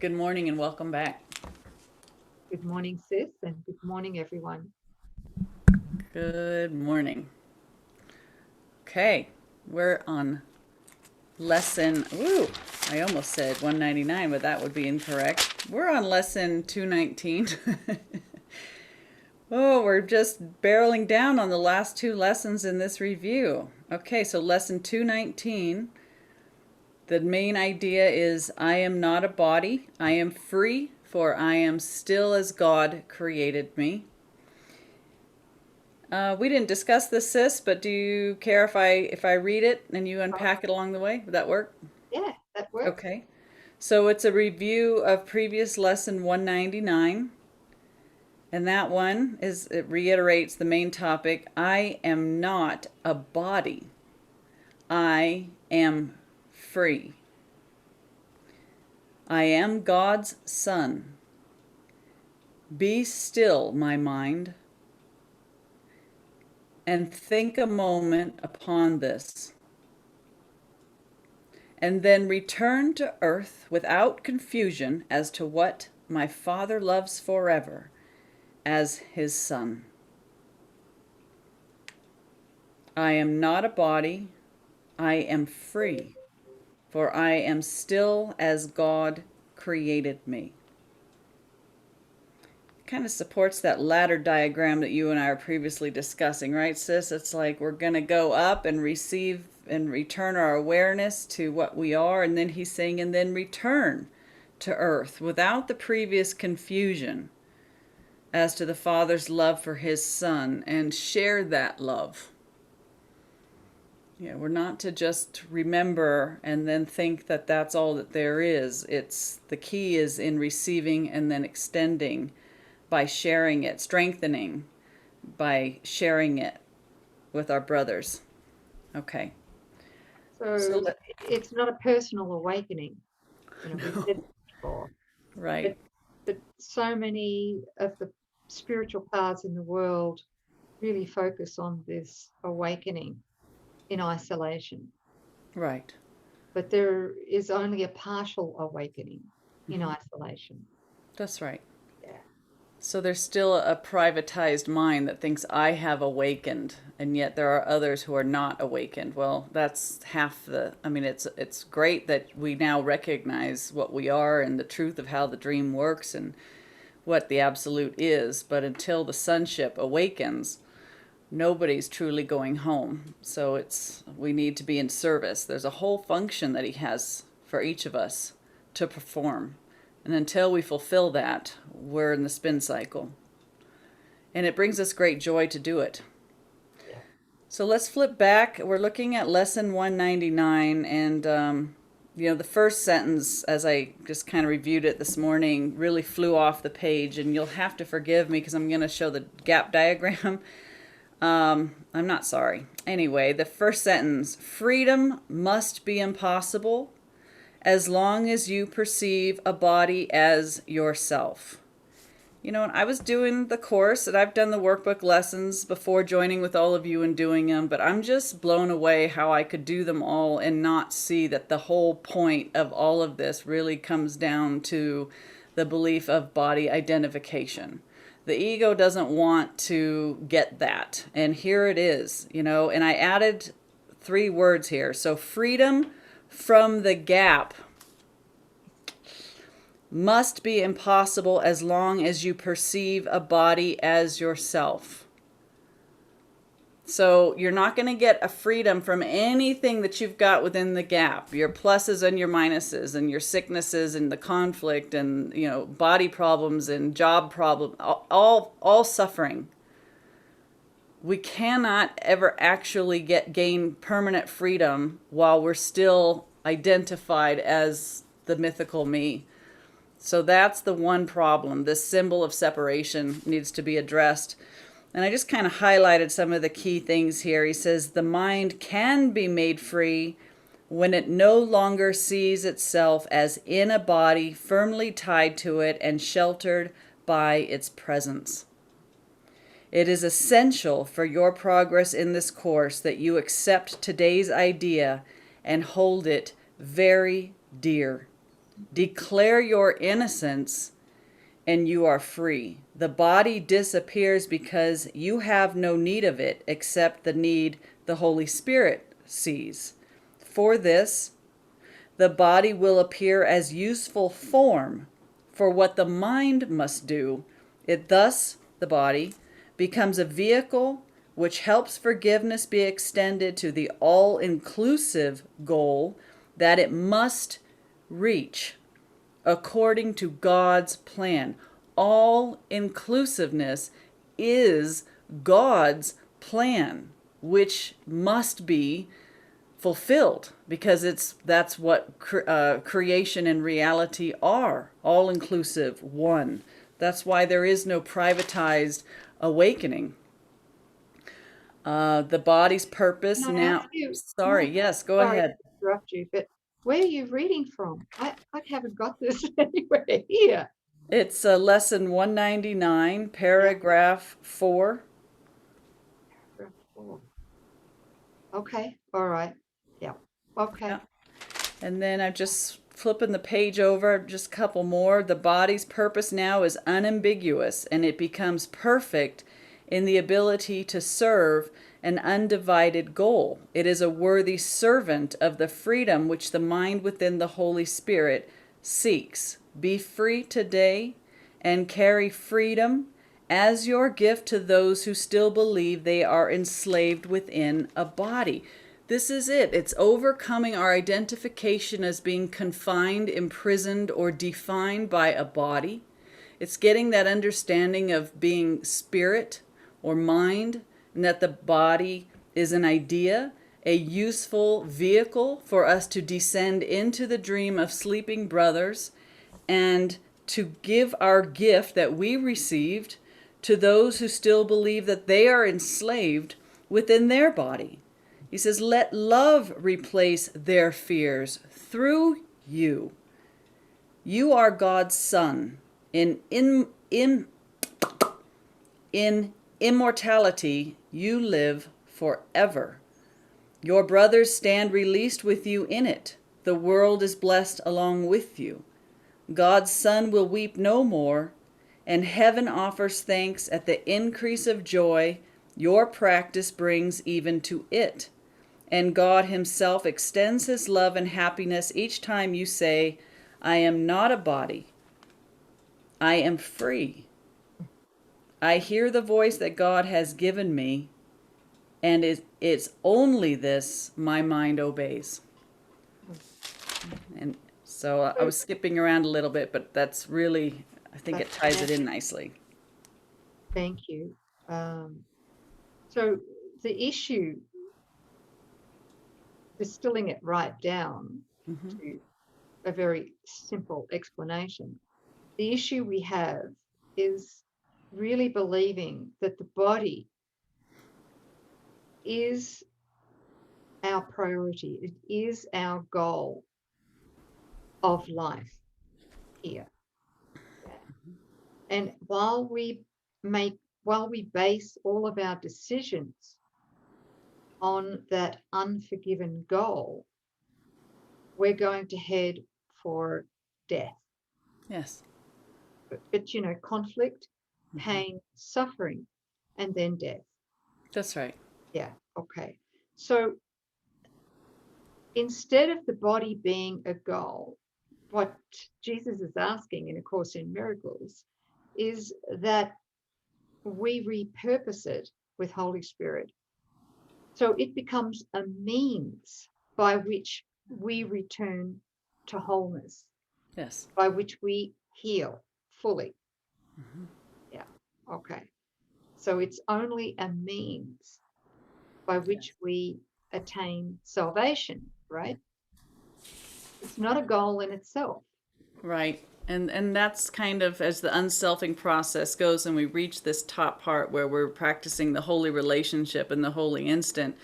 Good morning and welcome back. Good morning, sis, and good morning, everyone. Good morning. Okay, we're on lesson, I almost said 199, but that would be incorrect. We're on lesson 219. Oh, we're just barreling down on the last two lessons in this review. Okay, so lesson 219, the main idea is I am not a body, I am free, for I am still as God created me. We didn't discuss this, sis, but do you care if I read it and you unpack it along the way? Would that work? Yeah, that works. Okay. So it's a review of previous lesson 199. And that one it reiterates the main topic. I am not a body. I am free. I am God's son. Be still, my mind, and think a moment upon this, and then return to earth without confusion as to what my Father loves forever as his Son. I am not a body, I am free, for I am still as God created me. Kind of supports that ladder diagram that you and I are previously discussing, right, sis? It's like we're going to go up and receive and return our awareness to what we are, and then he's saying, and then return to earth without the previous confusion as to the Father's love for his Son, and share that love. Yeah, we're not to just remember and then think that that's all that there is. It's the key is in receiving and then extending by sharing it, strengthening by sharing it with our brothers. Okay. So it's not a personal awakening. We said this before, Right. but so many of the spiritual paths in the world really focus on this awakening in isolation. Right. But there is only a partial awakening in isolation. That's right. Yeah. So there's still a privatized mind that thinks I have awakened, and yet there are others who are not awakened. Well, that's half the. I mean, it's great that we now recognize what we are and the truth of how the dream works and what the absolute is. But until the sonship awakens, nobody's truly going home. So we need to be in service. There's a whole function that he has for each of us to perform. And until we fulfill that, we're in the spin cycle. And it brings us great joy to do it. Yeah. So let's flip back. We're looking at lesson 199. And, the first sentence, as I just kind of reviewed it this morning, really flew off the page. And you'll have to forgive me because I'm going to show the gap diagram. I'm not sorry. Anyway, the first sentence, freedom must be impossible as long as you perceive a body as yourself. And I was doing the course and I've done the workbook lessons before joining with all of you and doing them, but I'm just blown away how I could do them all and not see that the whole point of all of this really comes down to the belief of body identification. The ego doesn't want to get that. And here it is, and I added 3 words here. So freedom from the gap must be impossible as long as you perceive a body as yourself. So you're not going to get a freedom from anything that you've got within the gap, your pluses and your minuses and your sicknesses and the conflict and, body problems and job problems, all suffering. We cannot ever actually gain permanent freedom while we're still identified as the mythical me. So that's the one problem. This symbol of separation needs to be addressed. And I just kind of highlighted some of the key things here. He says the mind can be made free when it no longer sees itself as in a body firmly tied to it and sheltered by its presence. It is essential for your progress in this course that you accept today's idea and hold it very dear. Declare your innocence and you are free. The body disappears because you have no need of it except the need the Holy Spirit sees. For this, the body will appear as useful form for what the mind must do. It thus, the body, becomes a vehicle which helps forgiveness be extended to the all-inclusive goal that it must reach according to God's plan. All inclusiveness is God's plan, which must be fulfilled because that's what creation and reality are, all inclusive, one. That's why there is no privatized awakening. The body's purpose Can I now. ask you? Sorry, yes, go Sorry to ahead. interrupt you, but where are you reading from? I haven't got this anywhere here. It's lesson 199, Yeah, paragraph 4. paragraph 4. Okay, all right. Yeah. Okay. Yeah. And then I'm just flipping the page over, just a couple more. The body's purpose now is unambiguous, and it becomes perfect in the ability to serve an undivided goal. It is a worthy servant of the freedom which the mind within the Holy Spirit seeks. Be free today and carry freedom as your gift to those who still believe they are enslaved within a body. This is it. It's overcoming our identification as being confined, imprisoned, or defined by a body. It's getting that understanding of being spirit or mind, and that the body is an idea, a useful vehicle for us to descend into the dream of sleeping brothers and to give our gift that we received to those who still believe that they are enslaved within their body. He says, let love replace their fears through you. You are God's son. In immortality, you live forever. Your brothers stand released with you in it. The world is blessed along with you. God's Son will weep no more, and heaven offers thanks at the increase of joy your practice brings even to it. And God himself extends his love and happiness each time you say, I am not a body. I am free. I hear the voice that God has given me, and it's only this my mind obeys. And so I was skipping around a little bit, but that's really, I think it ties it in nicely. Thank you. So the issue, distilling it right down to a very simple explanation, the issue we have is really believing that the body is our priority. It is our goal of life here. And while we base all of our decisions on that unforgiven goal, we're going to head for death. Yes. But you know, conflict, pain, suffering, and then death. That's right. Yeah, okay. So instead of the body being a goal, what Jesus is asking in A Course in Miracles is that we repurpose it with Holy Spirit. So it becomes a means by which we return to wholeness, Yes. by which we heal fully. Yeah, okay. So it's only a means by which we attain salvation, right? It's not a goal in itself. Right. And that's kind of as the unselfing process goes and we reach this top part where we're practicing the holy relationship and the holy instant.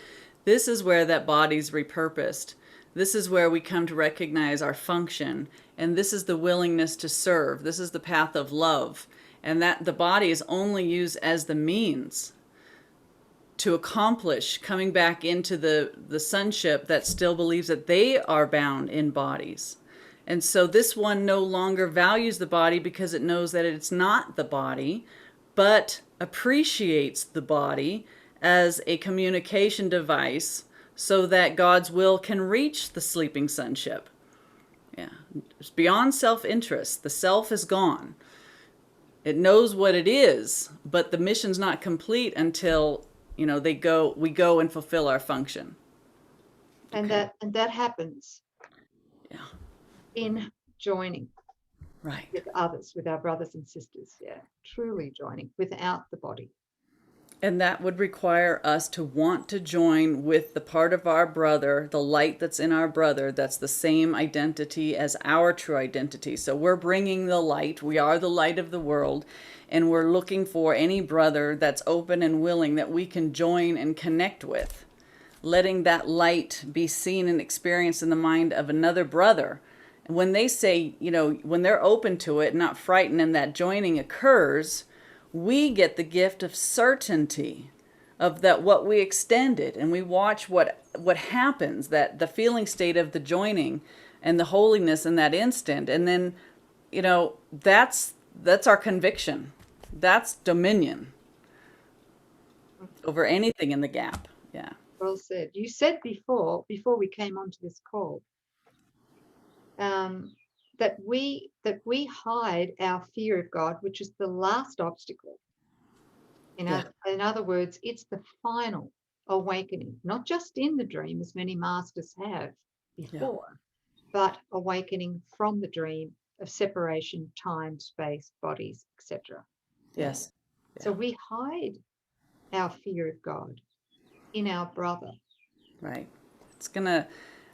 This is where that body's repurposed. This is where we come to recognize our function. And this is the willingness to serve. This is the path of love. And that the body is only used as the means to accomplish coming back into the sonship that still believes that they are bound in bodies. And so this one no longer values the body because it knows that it's not the body, but appreciates the body as a communication device so that God's will can reach the sleeping sonship. Yeah, it's beyond self-interest. The self is gone. It knows what it is, but the mission's not complete until, we go and fulfill our function. And Okay. that happens Yeah. in joining Right. with others, with our brothers and sisters. Yeah, truly joining without the body. And that would require us to want to join with the part of our brother, the light that's in our brother, that's the same identity as our true identity. So we're bringing the light. We are the light of the world. And we're looking for any brother that's open and willing that we can join and connect with. Letting that light be seen and experienced in the mind of another brother. And when they say, when they're open to it, not frightened, and that joining occurs, we get the gift of certainty of that what we extended, and we watch what happens, that the feeling state of the joining and the holiness in that instant. And then that's our conviction. That's dominion over anything in the gap. Yeah. Well said. You said before we came onto this call, that we hide our fear of God, which is the last obstacle. In other words, it's the final awakening, not just in the dream, as many masters have before, but awakening from the dream of separation, time, space, bodies, etc. Yes. Yeah. So we hide our fear of God in our brother. Right.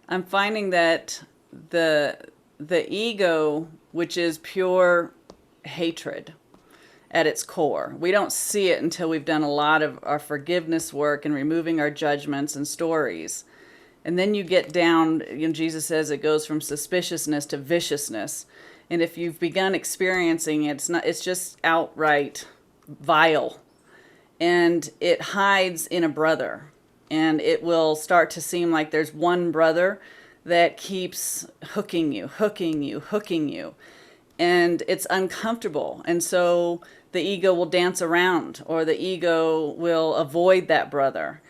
I'm finding that the ego, which is pure hatred at its core, we don't see it until we've done a lot of our forgiveness work and removing our judgments and stories. And then you get down, Jesus says it goes from suspiciousness to viciousness. And if you've begun experiencing it, it's just outright vile. And it hides in a brother. And it will start to seem like there's one brother that keeps hooking you. And it's uncomfortable. And so the ego will dance around, or the ego will avoid that brother.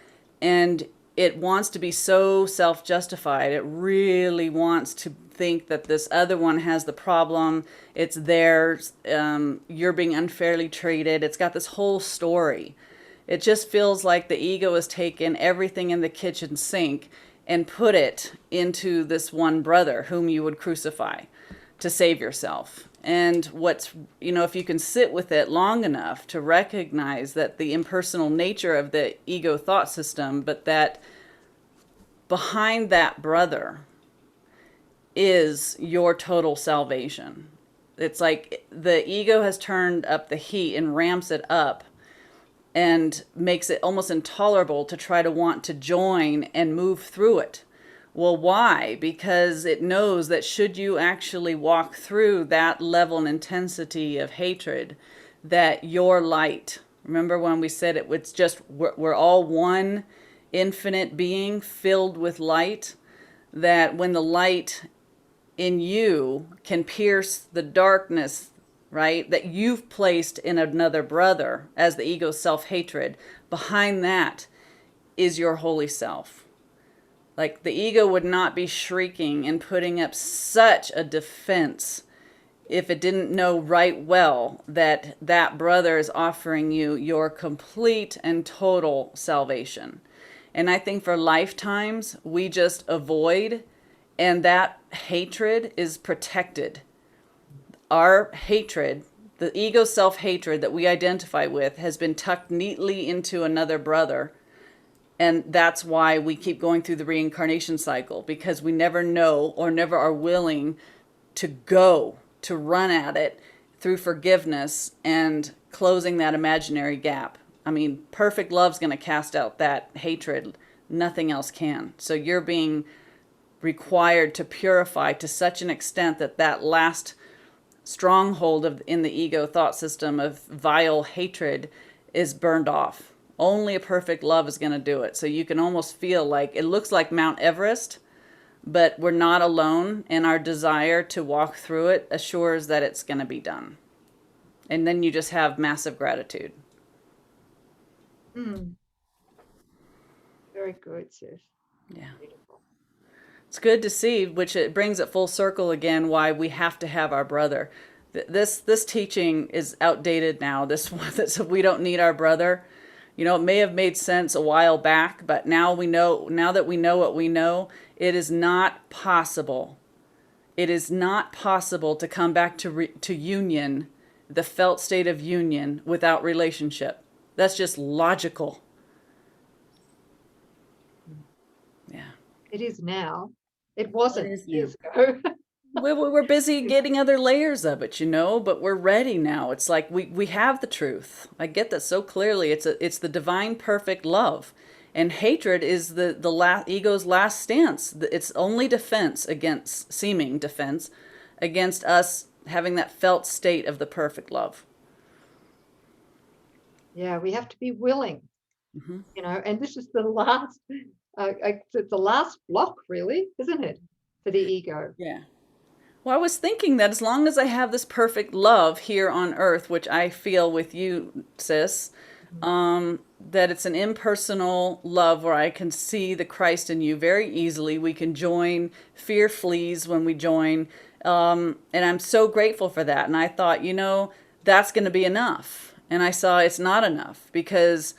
And it wants to be so self-justified. It really wants to think that this other one has the problem. It's theirs. You're being unfairly treated. It's got this whole story. It just feels like the ego has taken everything in the kitchen sink and put it into this one brother whom you would crucify to save yourself. And if you can sit with it long enough to recognize that the impersonal nature of the ego thought system, but that behind that brother is your total salvation. It's like the ego has turned up the heat and ramps it up and makes it almost intolerable to try to want to join and move through it. Well, why? Because it knows that should you actually walk through that level and intensity of hatred, that your light, remember when we said it's just, we're all one infinite being filled with light, that when the light in you can pierce the darkness, right, that you've placed in another brother as the ego's self-hatred, behind that is your holy self. Like the ego would not be shrieking and putting up such a defense if it didn't know right well that that brother is offering you your complete and total salvation. And I think for lifetimes, we just avoid, and that hatred is protected. Our hatred, the ego self-hatred that we identify with, has been tucked neatly into another brother. And that's why we keep going through the reincarnation cycle, because we never know or never are willing to run at it through forgiveness and closing that imaginary gap. I mean, perfect love's going to cast out that hatred. Nothing else can. So you're being required to purify to such an extent that that last stronghold in the ego thought system of vile hatred is burned off. Only a perfect love is going to do it. So you can almost feel like it looks like Mount Everest, but we're not alone, and our desire to walk through it assures that it's going to be done. And then you just have massive gratitude. Mm, very good, sis. Yeah. Beautiful. It's good to see, which it brings it full circle again, why we have to have our brother. This teaching is outdated now. This one that we don't need our brother. You know, it may have made sense a while back, but now we know, now that we know what we know, it is not possible. It is not possible to come back to union, the felt state of union, without relationship. That's just logical. Yeah. It is now. It It wasn't is now. years ago. We're busy getting other layers of it, you know, but we're ready now. It's like we have the truth. I get that so clearly. It's the divine perfect love. And hatred is the ego's last stance. It's only defense against, seeming defense, against us having that felt state of the perfect love. Yeah, we have to be willing, Hmm. and this is the last, it's the last block, really, isn't it, for the ego? Yeah. Well, I was thinking that as long as I have this perfect love here on earth, which I feel with you, sis, Mhm. that it's an impersonal love where I can see the Christ in you very easily. We can join. Fear flees when we join. And I'm so grateful for that. And I thought, that's going to be enough. And I saw it's not enough, because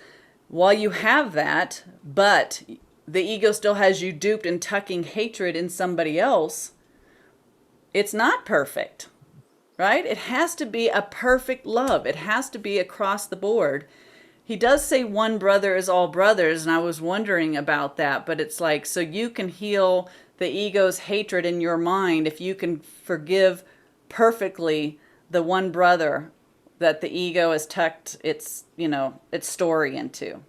while you have that, but the ego still has you duped and tucking hatred in somebody else, it's not perfect, right? It has to be a perfect love. It has to be across the board. He does say one brother is all brothers, and I was wondering about that, but it's like, so you can heal the ego's hatred in your mind if you can forgive perfectly the one brother that the ego has tucked its story into.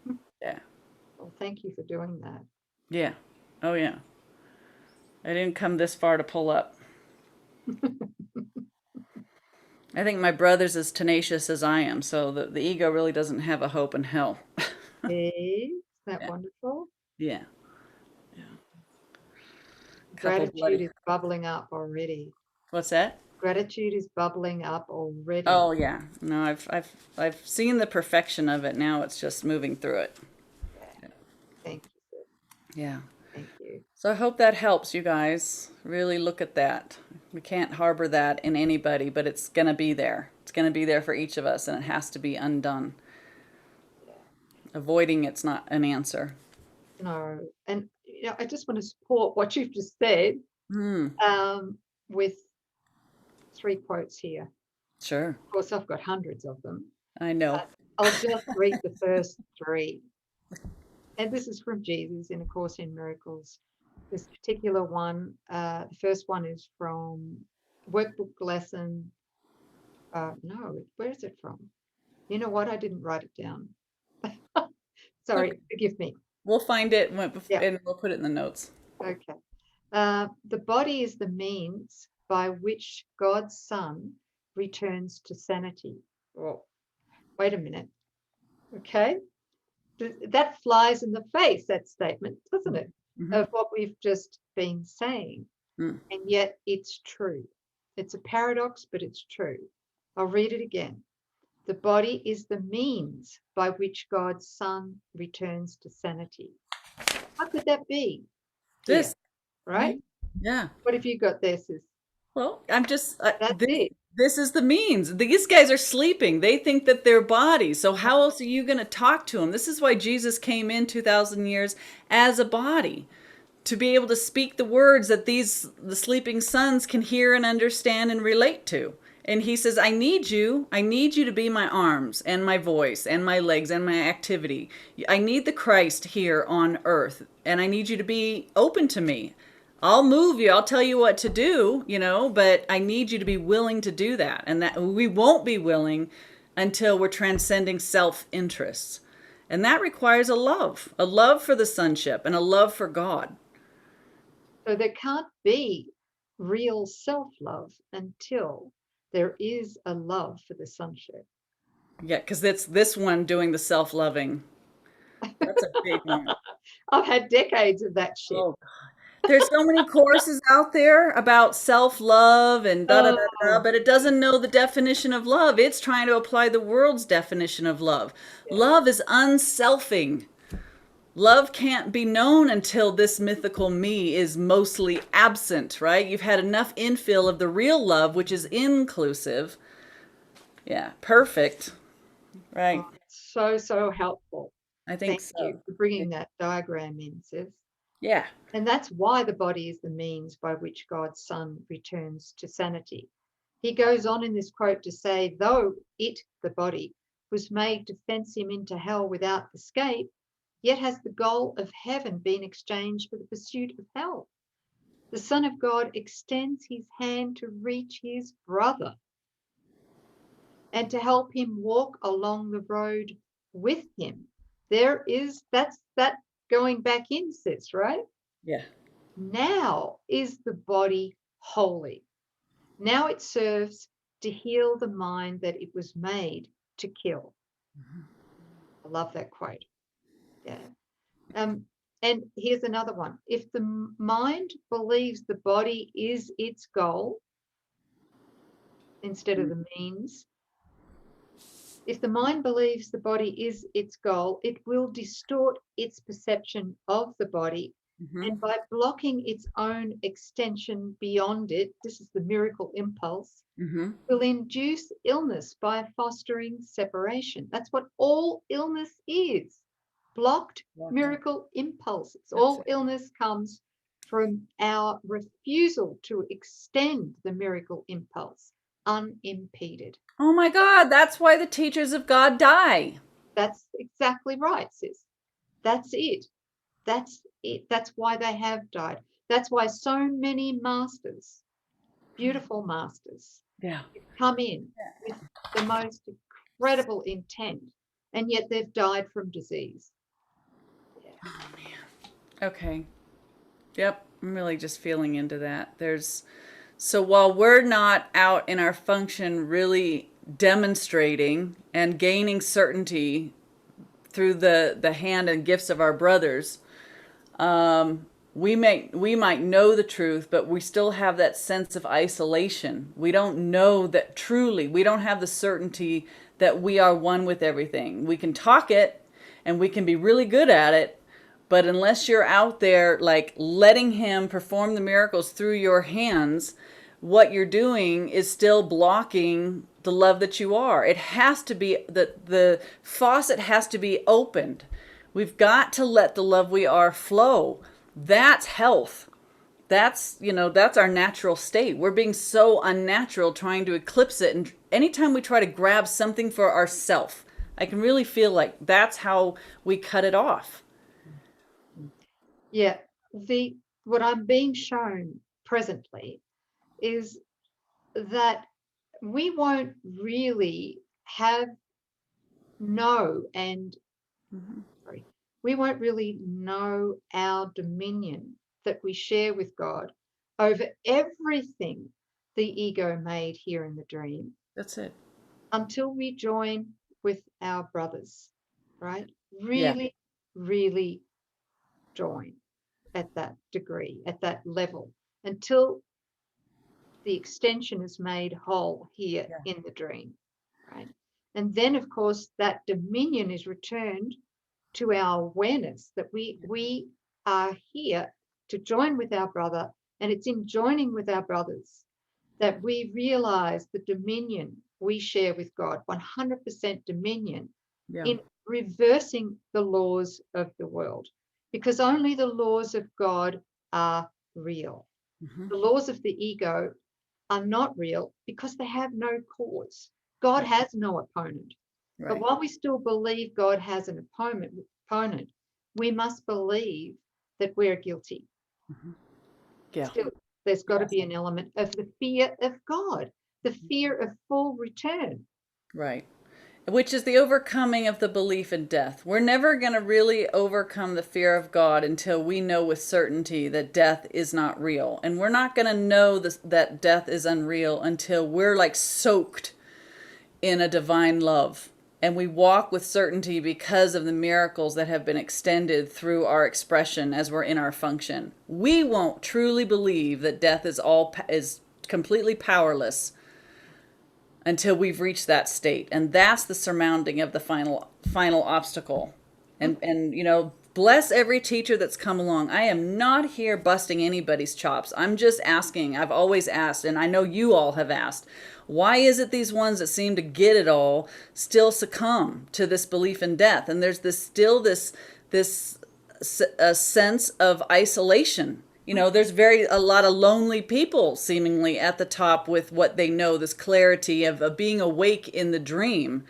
Mhm. Yeah. Well, thank you for doing that. Yeah. Oh yeah. I didn't come this far to pull up. I think my brother's as tenacious as I am, so the ego really doesn't have a hope in hell. Is that Yeah. wonderful? Yeah. Yeah. Couple Gratitude bloody. is bubbling up already. What's that? Gratitude is bubbling up already. Oh yeah. No, I've seen the perfection of it. Now it's just moving through it. Yeah. Thank you, sis. Yeah. Thank you. So I hope that helps you guys. Really look at that. We can't harbor that in anybody, but it's going to be there. It's going to be there for each of us, and it has to be undone. Yeah. Avoiding it's not an answer. No, and I just want to support what you've just said, Hmm. with 3 quotes here. Sure. Of course, I've got hundreds of them, I know. but I'll just read the first 3. And this is from Jesus in A Course in Miracles. This particular one, the first one is from Workbook lesson. No, where is it from? You know what? I didn't write it down. Okay. Sorry, forgive me. We'll find it Yeah, and we'll put it in the notes. okay. The body is the means by which God's Son returns to sanity. Well, wait a minute. Okay. That flies in the face, that statement, doesn't it, Mm-hmm. of what we've just been saying. Mm. And yet it's true. It's a paradox, but it's true. I'll read it again. The body is the means by which God's Son returns to sanity. How could that be, dear? This. Right? Yeah. What have you got there, sis? Well, I'm just That's this. it. This is the means. These guys are sleeping. They think that they're bodies. So how else are you going to talk to them? This is why Jesus came in 2,000 years as a body, to be able to speak the words that the sleeping sons can hear and understand and relate to. And he says, I need you to be my arms and my voice and my legs and my activity. I need the Christ here on earth, and I need you to be open to me. I'll move you, I'll tell you what to do, but I need you to be willing to do that. And that we won't be willing until we're transcending self-interests. And that requires a love for the sonship and a love for God. So there can't be real self-love until there is a love for the sonship. Yeah, because that's this one doing the self-loving. That's a big one. I've had decades of that shit. Oh, There's so many courses out there about self-love and da da da da, Oh, but it doesn't know the definition of love. It's trying to apply the world's definition of love. yeah. Love is unselfing. Love can't be known until this mythical me is mostly absent, right? You've had enough infill of the real love, which is inclusive. Yeah, perfect. Oh, Right. so, so helpful. I think Thank you so. for bringing that diagram in, sis. Yeah. And that's why the body is the means by which God's Son returns to sanity. He goes on in this quote to say, though it, the body, was made to fence him into hell without escape, yet has the goal of heaven been exchanged for the pursuit of hell. The Son of God extends his hand to reach his brother and to help him walk along the road with him. That's that going back in, sis, right? Yeah. Now is the body holy. Now it serves to heal the mind that it was made to kill. I love that quote. Yeah. And here's another one. If the mind believes the body is its goal instead of the means, if the mind believes the body is its goal, it will distort its perception of the body. Mm-hmm. And by blocking its own extension beyond it, this is the miracle impulse, Mm-hmm. will induce illness by fostering separation. That's what all illness is. Blocked Walking. miracle impulses. That's All it. illness comes from our refusal to extend the miracle impulse unimpeded. Oh my God, that's why the teachers of God die. That's exactly right, sis. That's it. That's it. That's why they have died. That's why so many masters, beautiful masters, Yeah. come in with the most incredible intent, and yet they've died from disease. Yeah. Okay. Yep. I'm really just feeling into that. So while we're not out in our function really demonstrating and gaining certainty through the hand and gifts of our brothers, we might know the truth, but we still have that sense of isolation. We don't know that truly. We don't have the certainty that we are one with everything. We can talk it and we can be really good at it, but unless you're out there like letting him perform the miracles through your hands, what you're doing is still blocking the love that you are. It has to be the faucet has to be opened. We've got to let the love we are flow. That's health. That's our natural state. We're being so unnatural trying to eclipse it. And anytime we try to grab something for ourself, I can really feel like that's how we cut it off. Yeah. What I'm being shown presently is that we won't really have know and sorry, we won't really know our dominion that we share with God over everything the ego made here in the dream That's it. until we join with our brothers, right? Yeah. Really, really join at that degree, at that level, until the extension is made whole here Yeah. in the dream, right? And then, of course, that dominion is returned to our awareness that we are here to join with our brother, and it's in joining with our brothers that we realize the dominion we share with God, 100% dominion Yeah. in reversing the laws of the world, because only the laws of God are real. Mm-hmm. The laws of the ego are not real because they have no cause. God has no opponent. But Right. while we still believe God has an opponent, we must believe that we're guilty. Yeah. Still, there's got to Yes. be an element of the fear of God, the fear of full return. Right. Which is the overcoming of the belief in death. We're never going to really overcome the fear of God until we know with certainty that death is not real. And we're not going to know that death is unreal until we're like soaked in a divine love and we walk with certainty because of the miracles that have been extended through our expression as we're in our function. We won't truly believe that death is completely powerless until we've reached that state, and that's the surmounting of the final obstacle. And bless every teacher that's come along. I am not here busting anybody's chops. I'm just asking. I've always asked, and I know you all have asked, why is it these ones that seem to get it all still succumb to this belief in death? And there's this a sense of isolation. There's a lot of lonely people seemingly at the top with what they know, this clarity of being awake in the dream,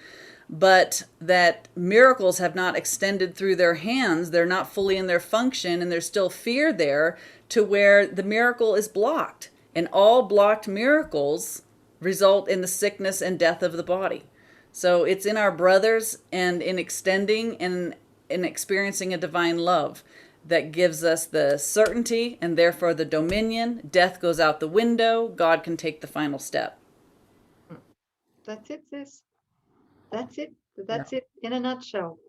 but that miracles have not extended through their hands. They're not fully in their function, and there's still fear there to where the miracle is blocked. And all blocked miracles result in the sickness and death of the body. So it's in our brothers and in extending and in experiencing a divine love that gives us the certainty and therefore the dominion. Death goes out the window. God can take the final step. That's it, sis. That's it. That's it in a nutshell.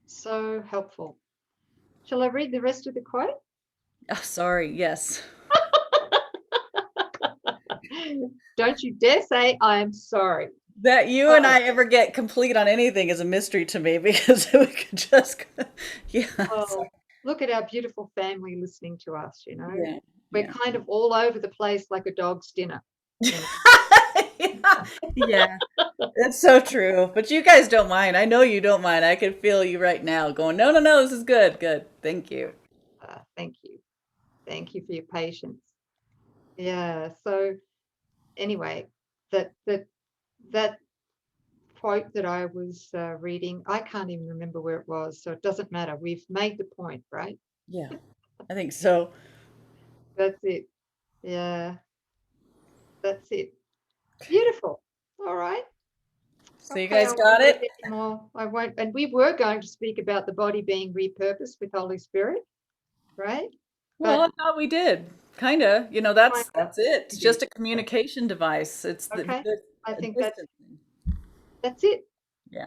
So helpful. Shall I read the rest of the quote? Oh, sorry. Yes. Don't you dare say I'm sorry. That you and I ever get complete on anything is a mystery to me, because we could just, look at our beautiful family listening to us, Yeah, We're kind of all over the place like a dog's dinner. Yeah, that's so true. But you guys don't mind. I know you don't mind. I can feel you right now going, no, this is good. Good. Thank you. Thank you. Thank you for your patience. Yeah. So anyway, that quote that I was reading, I can't even remember where it was, so it doesn't matter. We've made the point, right? Yeah, I think so. That's it. Yeah. That's it. Beautiful. All right. So you guys got it? I won't. And we were going to speak about the body being repurposed with Holy Spirit, right? Well, I thought we did. Kind of. That's it. It's just a Okay. communication device. It's Okay. I think distancing. that's it. Yeah.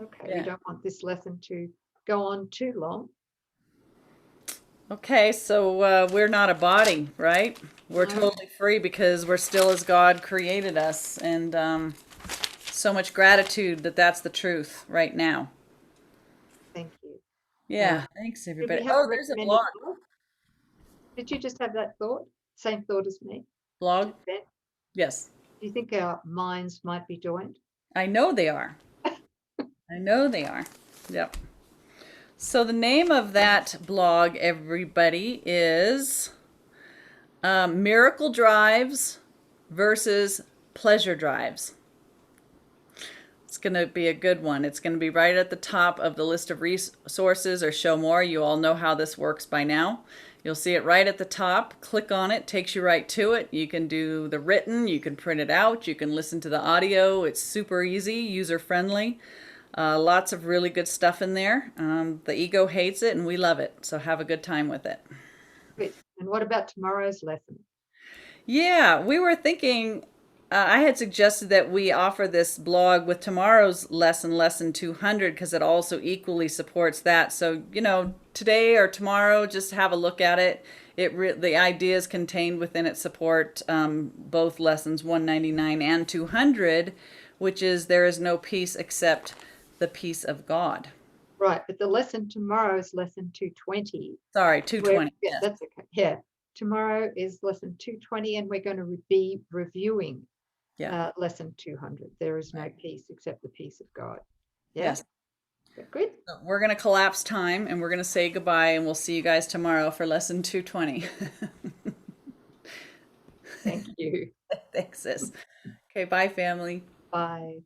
Okay. Yeah. We don't want this lesson to go on too long. Okay, so we're not a body, right? We're No. totally free because we're still as God created us, and so much gratitude that that's the truth right now. Thank you. Yeah, thanks Did everybody. we have Oh, a there's a recommended blog. blog? Did you just have that thought? Same thought as me. Blog? Just then? Yes. Do you think our minds might be joined? I know they are. I know they are. Yep. So the name of that blog, everybody, is Miracle Drives versus Pleasure Drives. It's going to be a good one. It's going to be right at the top of the list of resources or show more. You all know how this works by now. You'll see it right at the top. Click on it, takes you right to it. You can do the written, you can print it out, you can listen to the audio. It's super easy, user-friendly. Lots of really good stuff in there. The ego hates it and we love it. So have a good time with it. Good. And what about tomorrow's lesson? Yeah, we were thinking, I had suggested that we offer this blog with tomorrow's lesson 200, because it also equally supports that. So, today or tomorrow, just have a look at it. The ideas contained within it support both lessons 199 and 200, which is there is no peace except the peace of God. Right, but the lesson tomorrow is lesson 220. Sorry, 220. Yeah, Yes. that's okay. Yeah, tomorrow is lesson 220, and we're going to be reviewing lesson 200. There is no peace except the peace of God. Yeah? Yes. Good. So we're going to collapse time and we're going to say goodbye, and we'll see you guys tomorrow for lesson 220. Thank you. Thanks, sis. Okay, bye, family. Bye.